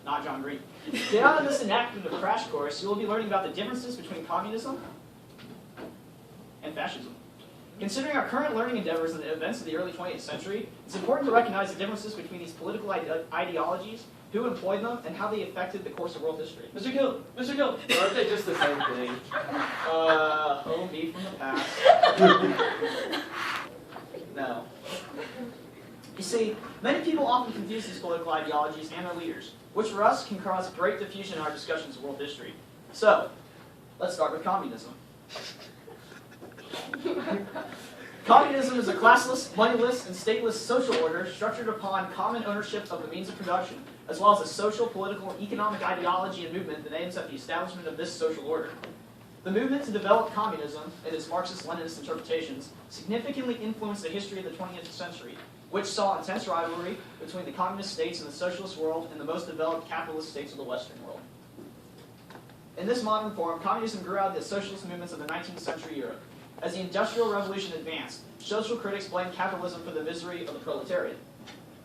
not John Green. Beyond this enactment of crash course, you will be learning about the differences between communism and fascism. Considering our current learning endeavors and the events of the early 20th century, it's important to recognize the differences between these political ideologies, who employed them, and how they affected the course of world history. Mr. Gill, aren't they just the same thing? Home beef from the past. No. You see, many people often confuse these political ideologies and their leaders, which for us can cause great confusion in our discussions of world history. So, let's start with communism. Communism is a classless, moneyless, and stateless social order structured upon common ownership of the means of production, as well as a social, political, and economic ideology and movement that aims at the establishment of this social order. The movement to develop communism, and its Marxist-Leninist interpretations, significantly influeed the history of the 20th century, which saw intense rivalry between the communist states in the socialist world and the most developed capitalist states of the Western world. In this modern form, communism grew out of the socialist movements of the 19th century Europe. As the Industrial Revolution advanced, social critics blamed capitalism for the misery of the proletariat,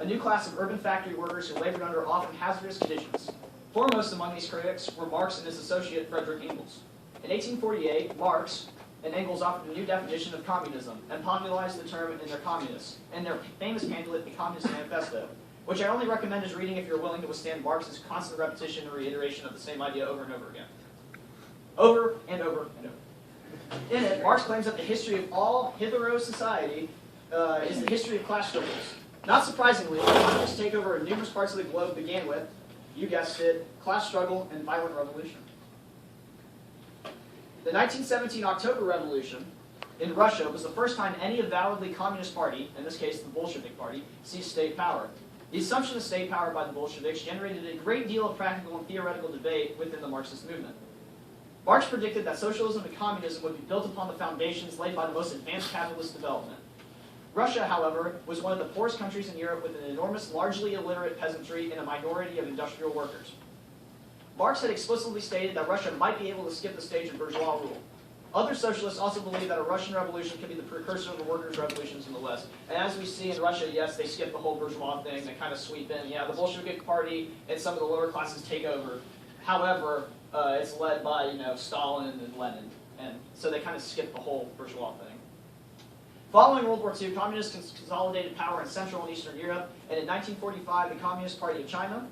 a new class of urban factory workers who labored under often hazardous conditions. Foremost among these critics were Marx and his associate Friedrich Engels. In 1848, Marx and Engels offered a new definition of communism and popularized the term in their famous pamphlet, The Communist Manifesto, which I only recommend as reading if you're willing to withstand Marx's constant repetition and reiteration of the same idea over and over again. Over and over and over. In it, Marx claims that the history of all hitherto society is the history of class struggles. Not surprisingly, the communist takeover of numerous parts of the globe began with, you guessed it, class struggle and violent revolution. The 1917 October Revolution in Russia was the first time any avowedly communist party, in this case the Bolshevik Party, seized state power. The assumption of state power by the Bolsheviks generated a great deal of practical and theoretical debate within the Marxist movement. Marx predicted that socialism and communism would be built upon the foundations laid by the most advanced capitalist development. Russia, however, was one of the poorest countries in Europe with an enormous, largely illiterate peasantry and a minority of industrial workers. Marx had explicitly stated that Russia might be able to skip the stage of bourgeois rule. Other socialists also believed that a Russian revolution could be the precursor of the workers' revolutions in the West. And as we see in Russia, yes, they skip the whole bourgeois thing, they kind of sweep in. Yeah, the Bolshevik Party and some of the lower classes take over. However, it's led by Stalin and Lenin, and so they kind of skip the whole bourgeois thing. Following World War II, communists consolidated power in Central and Eastern Europe, and in 1945, the Communist Party of China,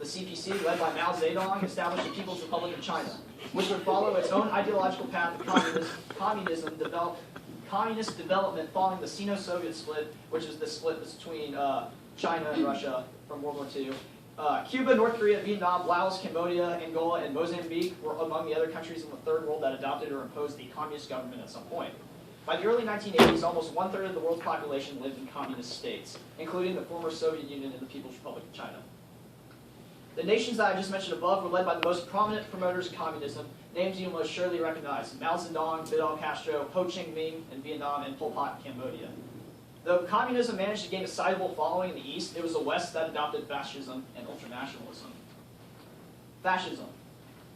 the CPC, led by Mao Zedong, established the People's Republic of China, which would follow its own ideological path of communist development following the Sino-Soviet split, which is the split between China and Russia from World War II. Cuba, North Korea, Vietnam, Laos, Cambodia, Angola, and Mozambique were among the other countries in the Third World that adopted or imposed the communist government at some point. By the early 1980s, almost one-third of the world's population lived in communist states, including the former Soviet Union and the People's Republic of China. The nations that I just mentioned above were led by the most prominent promoters of communism, names you will most surely recognize: Mao Zedong, Fidel Castro, Ho Chi Minh in Vietnam, and Pol Pot in Cambodia. Though communism managed to gain a sizable following in the East, it was the West that adopted fascism and ultranationalism. Fascism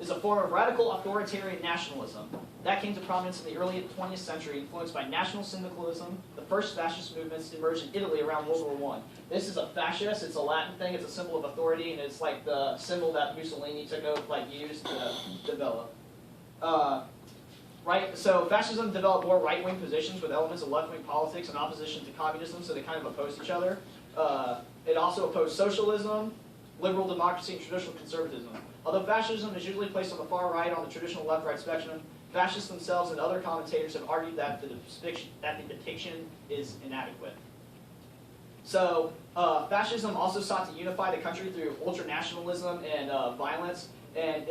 is a form of radical authoritarian nationalism that came to prominence in the early 20th century, influenced by national syndicalism. The first fascist movements emerged in Italy around World War I. This is a fascist, it's a Latin thing, it's a symbol of authority, and it's like the symbol that Mussolini used to develop. So fascism developed more right-wing positions with elements of left-wing politics in opposition to communism, so they kind of opposed each other. It also opposed socialism, liberal democracy, and traditional conservatism. Although fascism is usually placed on the far right on the traditional left-right spectrum, fascists themselves and other commentators have argued that the depiction is inadequate. So fascism also sought to unify the country through ultranationalism and violence, and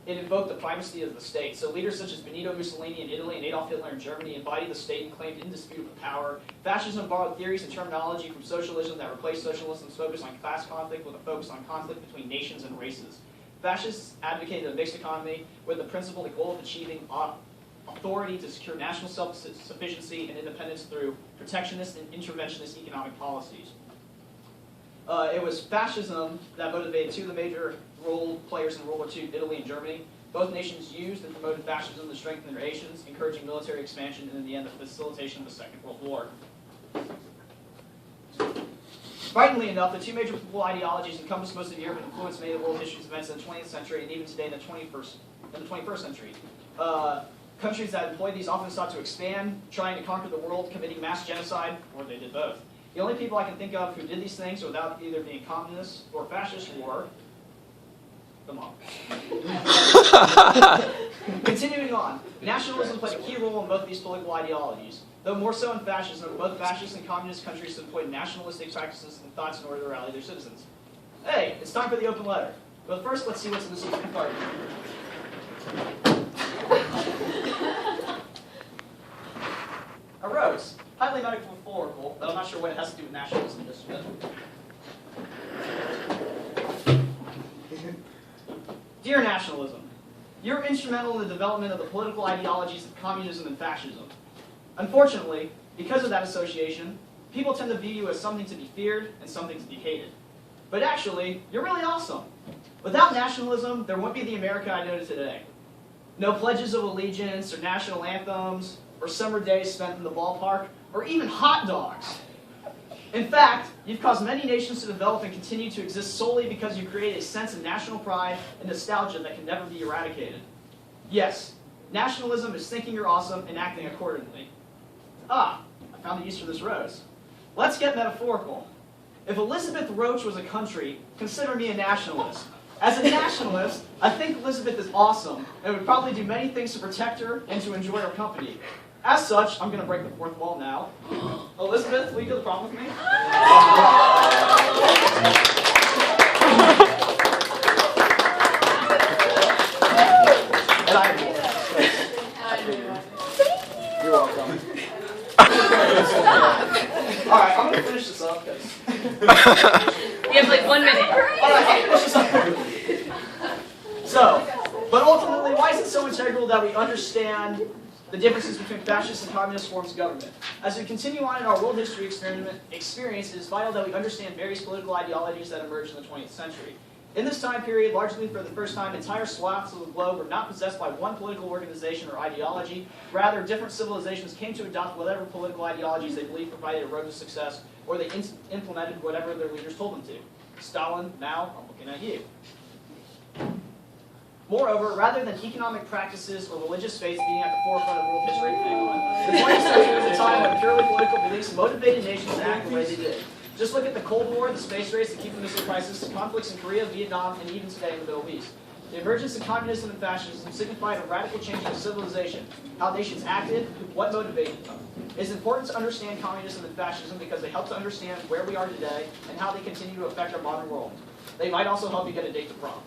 it invoked the primacy of the state. So leaders such as Benito Mussolini in Italy and Adolf Hitler in Germany embodied the state and claimed indisputable power. Fascism borrowed theories and terminology from socialism that replaced socialism's focus on class conflict with a focus on conflict between nations and races. Fascists advocated a mixed economy with the principle and goal of achieving authority to secure national self-sufficiency and independence through protectionist and interventionist economic policies. It was fascism that motivated two of the major role players in World War II, Italy and Germany. Both nations used and promoted fascism to strengthen their nations, encouraging military expansion and in the end the facilitation of the Second World War. Frighteningly enough, the two major political ideologies encompass most of Europe and influence many of world history's events in the 20th century and even today in the 21st century. Countries that employed these often sought to expand, trying to conquer the world, committing mass genocide, or they did both. The only people I can think of who did these things without either being communists or fascists were the monk. Continuing on, nationalism played a key role in both these political ideologies. Though more so in fascism, both fascist and communist countries employed nationalistic practices and thoughts in order to rally their citizens. Hey, it's time for the open letter. But first, let's see what's in the secret card. A rose. Highly metaphorical, but I'm not sure what it has to do with nationalism just a bit. Dear nationalism, you're instrumental in the development of the political ideologies of communism and fascism. Unfortunately, because of that association, people tend to view you as something to be feared and something to be hated. But actually, you're really awesome. Without nationalism, there wouldn't be the America I know today. No pledges of allegiance or national anthems, or summer days spent in the ballpark, or even hot dogs. In fact, you've caused many nations to develop and continue to exist solely because you create a sense of national pride and nostalgia that can never be eradicated. Yes, nationalism is thinking you're awesome and acting accordingly. Ah, I found the use for this rose. Let's get metaphorical. If Elizabeth Roach was a country, consider me a nationalist. As a nationalist, I think Elizabeth is awesome and would probably do many things to protect her and to enjoy her company. As such, I'm going to break the fourth wall now. Elizabeth, will you do the prom with me? And you're welcome. Alright, I'm going to finish this up because... You have like 1 minute. Alright, I'll finish this up. So, but ultimately, why is it so integral that we understand the differences between fascist and communist forms of government? As we continue on in our world history experience, it is vital that we understand various political ideologies that emerged in the 20th century. In this time period, largely for the first time, entire swaths of the globe were not possessed by one political organization or ideology. Rather, different civilizations came to adopt whatever political ideologies they believed provided a road to success, or they implemented whatever their leaders told them to. Stalin, Mao, I'm looking at you. Moreover, rather than economic practices or religious faiths being at the forefront of world history, the 20th century was a time when purely political beliefs motivated nations to act the way they did. Just look at the Cold War, the space race, the Cuban Missile Crisis, conflicts in Korea, Vietnam, and even today in the Middle East. The emergence of communism and fascism signified a radical change in civilization, how nations acted, what motivated them. It is important to understand communism and fascism because they help to understand where we are today and how they continue to affect our modern world. They might also help you get a date to prom.